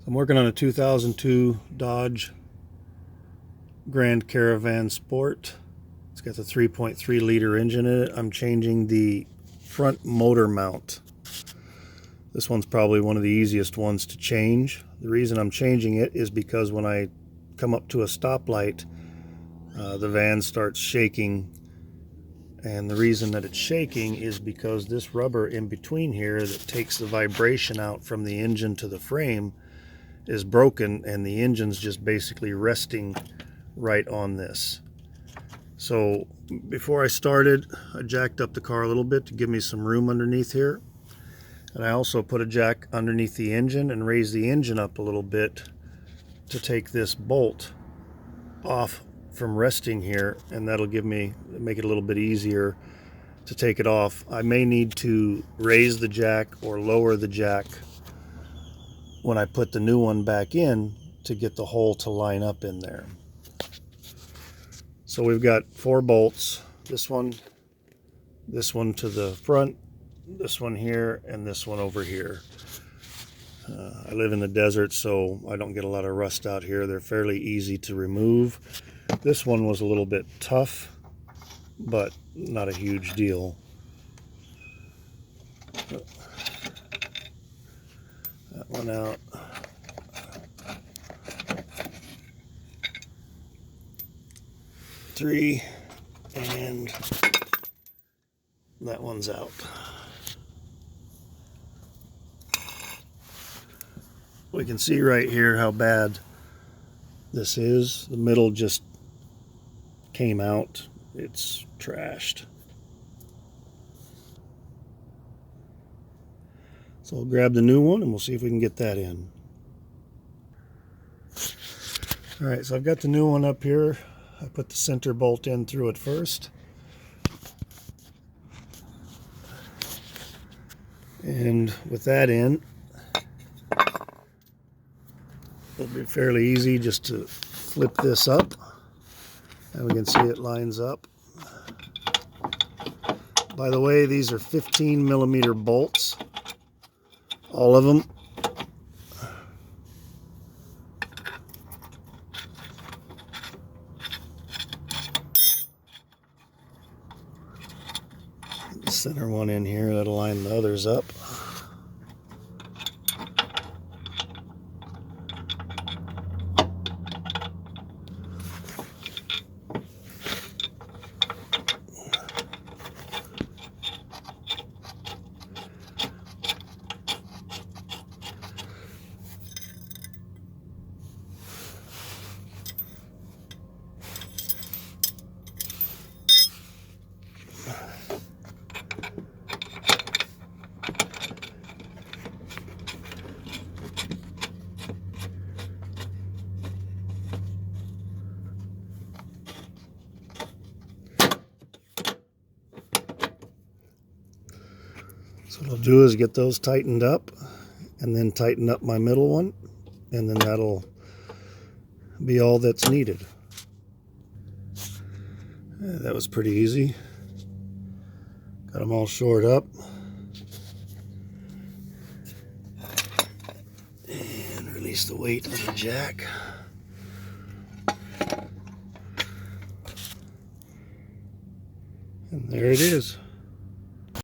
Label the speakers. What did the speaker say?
Speaker 1: I'm working on a 2002 Dodge Grand Caravan Sport. It's got the 3.3 liter engine in it. I'm changing the front motor mount. This one's probably one of the easiest ones to change. The reason I'm changing it is because when I come up to a stoplight, the van starts shaking. And the reason that it's shaking is because this rubber in between here that takes the vibration out from the engine to the frame is broken, and the engine's just basically resting right on this. So before I started, I jacked up the car a little bit to give me some room underneath here. And I also put a jack underneath the engine and raised the engine up a little bit to take this bolt off from resting here, and that'll make it a little bit easier to take it off. I may need to raise the jack or lower the jack when I put the new one back in to get the hole to line up in there. So we've got 4 bolts, this one to the front, this one here, and this one over here. I live in the desert, so I don't get a lot of rust out here. They're fairly easy to remove. This one was a little bit tough, but not a huge deal. That one out. Three, and that one's out. We can see right here how bad this is. The middle just came out. It's trashed. So I'll grab the new one and we'll see if we can get that in. Alright, so I've got the new one up here. I put the center bolt in through it first. And with that in, it'll be fairly easy just to flip this up. And we can see it lines up. By the way, these are 15 millimeter bolts, all of them. The center one in here, that'll line the others up. So what I'll do is get those tightened up and then tighten up my middle one, and then that'll be all that's needed. That was pretty easy. Got them all shored up. And release the weight on the jack. And there it is.